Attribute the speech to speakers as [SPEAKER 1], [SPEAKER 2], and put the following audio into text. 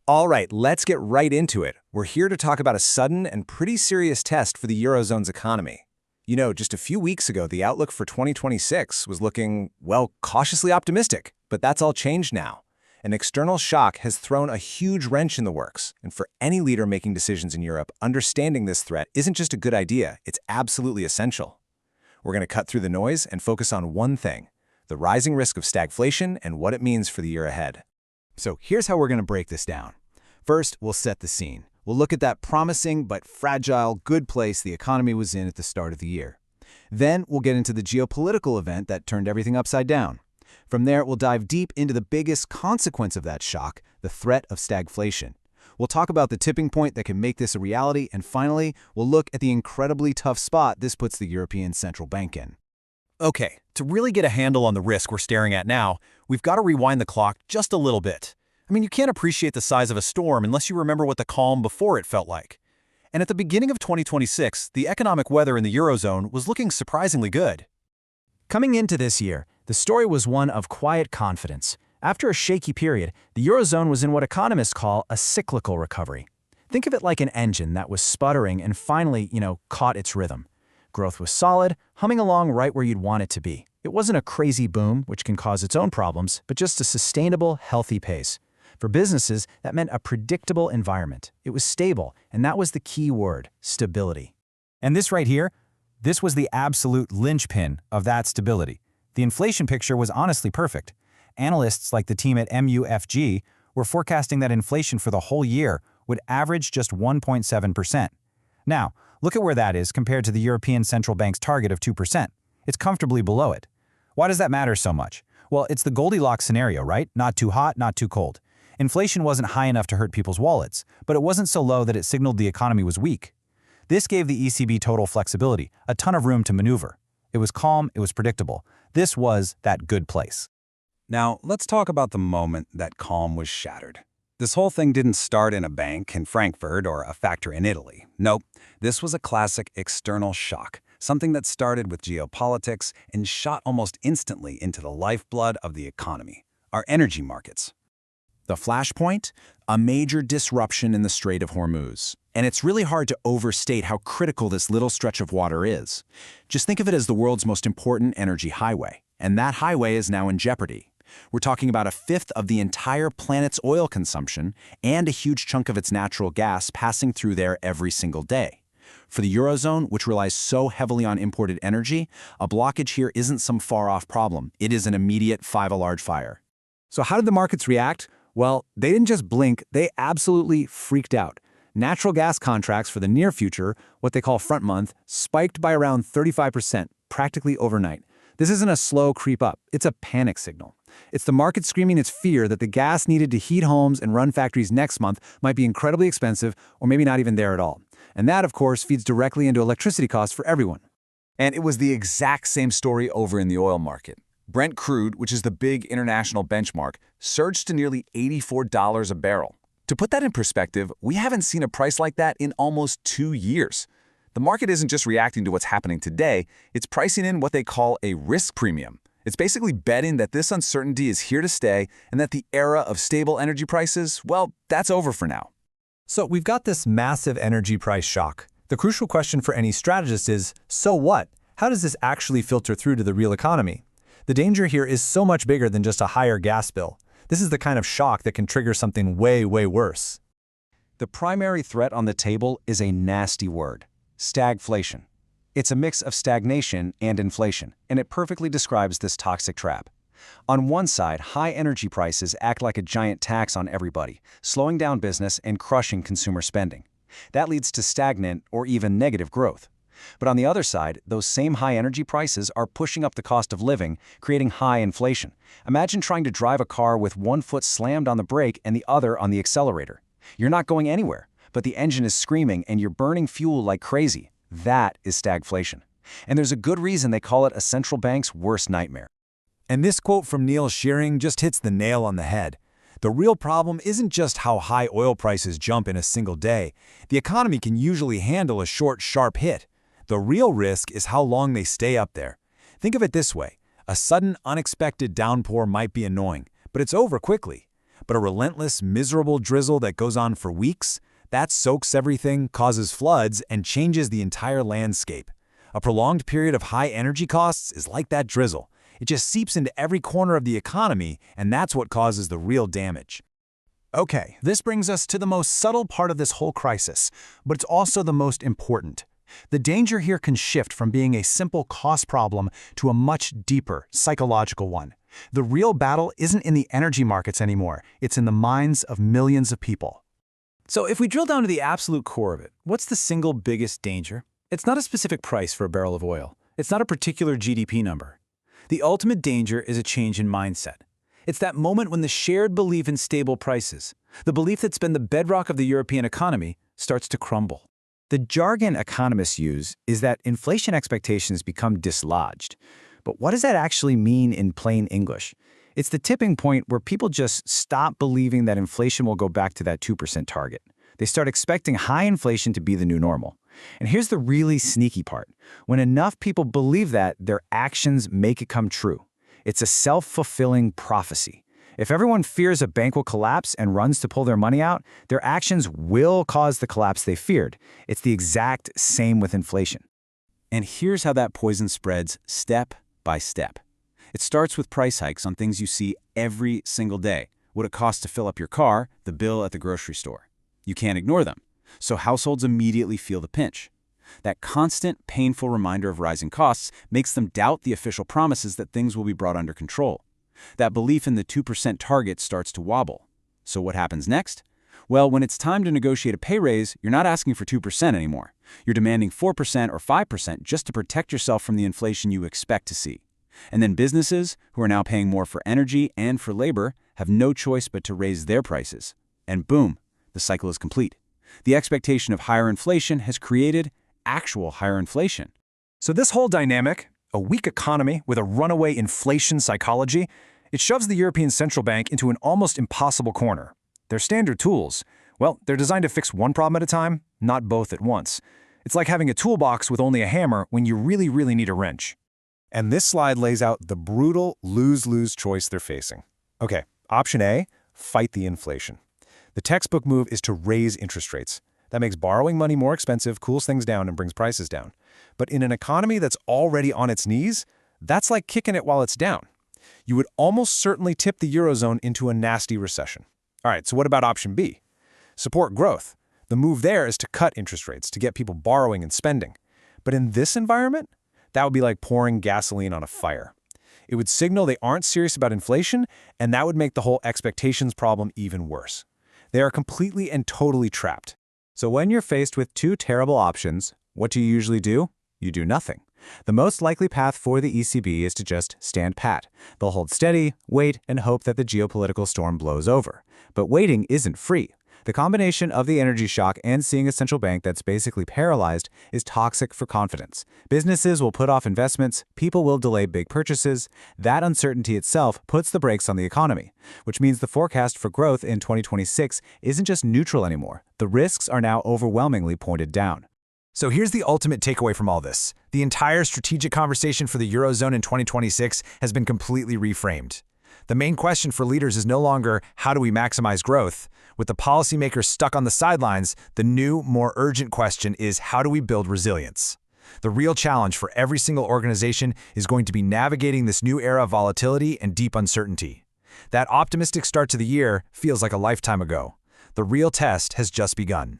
[SPEAKER 1] All right, let's get right into it. We're here to talk about a sudden and pretty serious test for the Eurozone's economy. You know, just a few weeks ago, the outlook for 2026 was looking, well, cautiously optimistic, but that's all changed now. An external shock has thrown a huge wrench in the works, and for any leader making decisions in Europe, understanding this threat isn't just a good idea, it's absolutely essential. We're going to cut through the noise and focus on one thing: the rising risk of stagflation and what it means for the year ahead.
[SPEAKER 2] So here's how we're going to break this down. First, we'll set the scene. We'll look at that promising but fragile good place the economy was in at the start of the year. Then we'll get into the geopolitical event that turned everything upside down. From there, we'll dive deep into the biggest consequence of that shock, the threat of stagflation. We'll talk about the tipping point that can make this a reality, and finally, we'll look at the incredibly tough spot this puts the European Central Bank in.
[SPEAKER 3] Okay, to really get a handle on the risk we're staring at now, we've got to rewind the clock just a little bit. I mean, you can't appreciate the size of a storm unless you remember what the calm before it felt like. And at the beginning of 2026, the economic weather in the Eurozone was looking surprisingly good.
[SPEAKER 4] Coming into this year, the story was one of quiet confidence. After a shaky period, the Eurozone was in what economists call a cyclical recovery. Think of it like an engine that was sputtering and finally, caught its rhythm. Growth was solid, humming along right where you'd want it to be. It wasn't a crazy boom, which can cause its own problems, but just a sustainable, healthy pace. For businesses, that meant a predictable environment. It was stable, and that was the key word: stability.
[SPEAKER 3] And this right here, this was the absolute linchpin of that stability. The inflation picture was honestly perfect. Analysts like the team at MUFG were forecasting that inflation for the whole year would average just 1.7%. Now, look at where that is compared to the European Central Bank's target of 2%. It's comfortably below it. Why does that matter so much? Well, it's the Goldilocks scenario, right? Not too hot, not too cold. Inflation wasn't high enough to hurt people's wallets, but it wasn't so low that it signaled the economy was weak. This gave the ECB total flexibility, a ton of room to maneuver. It was calm, it was predictable. This was that good place.
[SPEAKER 2] Now, let's talk about the moment that calm was shattered. This whole thing didn't start in a bank in Frankfurt or a factory in Italy. Nope, this was a classic external shock, something that started with geopolitics and shot almost instantly into the lifeblood of the economy, our energy markets.
[SPEAKER 1] The flashpoint? A major disruption in the Strait of Hormuz. And it's really hard to overstate how critical this little stretch of water is. Just think of it as the world's most important energy highway, and that highway is now in jeopardy. We're talking about a fifth of the entire planet's oil consumption and a huge chunk of its natural gas passing through there every single day. For the Eurozone, which relies so heavily on imported energy, a blockage here isn't some far-off problem. It is an immediate five-alarm fire.
[SPEAKER 4] So how did the markets react? Well, they didn't just blink, they absolutely freaked out. Natural gas contracts for the near future, what they call front month, spiked by around 35%, practically overnight. This isn't a slow creep up, it's a panic signal. It's the market screaming its fear that the gas needed to heat homes and run factories next month might be incredibly expensive or maybe not even there at all. And that, of course, feeds directly into electricity costs for everyone.
[SPEAKER 1] And it was the exact same story over in the oil market. Brent crude, which is the big international benchmark, surged to nearly $84 a barrel. To put that in perspective, we haven't seen a price like that in almost 2 years. The market isn't just reacting to what's happening today, it's pricing in what they call a risk premium. It's basically betting that this uncertainty is here to stay and that the era of stable energy prices, well, that's over for now.
[SPEAKER 4] So we've got this massive energy price shock. The crucial question for any strategist is, so what? How does this actually filter through to the real economy? The danger here is so much bigger than just a higher gas bill. This is the kind of shock that can trigger something way, way worse.
[SPEAKER 2] The primary threat on the table is a nasty word: stagflation. It's a mix of stagnation and inflation, and it perfectly describes this toxic trap. On one side, high energy prices act like a giant tax on everybody, slowing down business and crushing consumer spending. That leads to stagnant or even negative growth. But on the other side, those same high energy prices are pushing up the cost of living, creating high inflation. Imagine trying to drive a car with one foot slammed on the brake and the other on the accelerator. You're not going anywhere, but the engine is screaming and you're burning fuel like crazy. That is stagflation. And there's a good reason they call it a central bank's worst nightmare.
[SPEAKER 1] And this quote from Neil Shearing just hits the nail on the head. The real problem isn't just how high oil prices jump in a single day. The economy can usually handle a short, sharp hit. The real risk is how long they stay up there. Think of it this way. A sudden, unexpected downpour might be annoying, but it's over quickly.
[SPEAKER 2] But a relentless, miserable drizzle that goes on for weeks, that soaks everything, causes floods, and changes the entire landscape. A prolonged period of high energy costs is like that drizzle. It just seeps into every corner of the economy, and that's what causes the real damage.
[SPEAKER 4] Okay, this brings us to the most subtle part of this whole crisis, but it's also the most important. The danger here can shift from being a simple cost problem to a much deeper psychological one. The real battle isn't in the energy markets anymore, it's in the minds of millions of people. So if we drill down to the absolute core of it, what's the single biggest danger? It's not a specific price for a barrel of oil. It's not a particular GDP number. The ultimate danger is a change in mindset. It's that moment when the shared belief in stable prices, the belief that's been the bedrock of the European economy, starts to crumble.
[SPEAKER 3] The jargon economists use is that inflation expectations become dislodged. But what does that actually mean in plain English? It's the tipping point where people just stop believing that inflation will go back to that 2% target. They start expecting high inflation to be the new normal. And here's the really sneaky part. When enough people believe that, their actions make it come true. It's a self-fulfilling prophecy. If everyone fears a bank will collapse and runs to pull their money out, their actions will cause the collapse they feared. It's the exact same with inflation.
[SPEAKER 1] And here's how that poison spreads step by step. It starts with price hikes on things you see every single day. What it costs to fill up your car, the bill at the grocery store. You can't ignore them, so households immediately feel the pinch. That constant, painful reminder of rising costs makes them doubt the official promises that things will be brought under control. That belief in the 2% target starts to wobble. So what happens next? Well, when it's time to negotiate a pay raise, you're not asking for 2% anymore. You're demanding 4% or 5% just to protect yourself from the inflation you expect to see. And then businesses, who are now paying more for energy and for labor, have no choice but to raise their prices. And boom, the cycle is complete. The expectation of higher inflation has created actual higher inflation.
[SPEAKER 4] So this whole dynamic, a weak economy with a runaway inflation psychology, it shoves the European Central Bank into an almost impossible corner. Their standard tools, well, they're designed to fix one problem at a time, not both at once. It's like having a toolbox with only a hammer when you really need a wrench.
[SPEAKER 2] And this slide lays out the brutal lose-lose choice they're facing. Okay, option A, fight the inflation. The textbook move is to raise interest rates. That makes borrowing money more expensive, cools things down, and brings prices down. But in an economy that's already on its knees, that's like kicking it while it's down. You would almost certainly tip the Eurozone into a nasty recession. All right, so what about option B? Support growth. The move there is to cut interest rates, to get people borrowing and spending. But in this environment, that would be like pouring gasoline on a fire. It would signal they aren't serious about inflation, and that would make the whole expectations problem even worse. They are completely and totally trapped.
[SPEAKER 3] So when you're faced with two terrible options, what do you usually do? You do nothing. The most likely path for the ECB is to just stand pat. They'll hold steady, wait, and hope that the geopolitical storm blows over. But waiting isn't free. The combination of the energy shock and seeing a central bank that's basically paralyzed is toxic for confidence. Businesses will put off investments, people will delay big purchases. That uncertainty itself puts the brakes on the economy, which means the forecast for growth in 2026 isn't just neutral anymore. The risks are now overwhelmingly pointed down.
[SPEAKER 4] So here's the ultimate takeaway from all this. The entire strategic conversation for the Eurozone in 2026 has been completely reframed. The main question for leaders is no longer, how do we maximize growth? With the policymakers stuck on the sidelines, the new, more urgent question is, how do we build resilience? The real challenge for every single organization is going to be navigating this new era of volatility and deep uncertainty. That optimistic start to the year feels like a lifetime ago. The real test has just begun.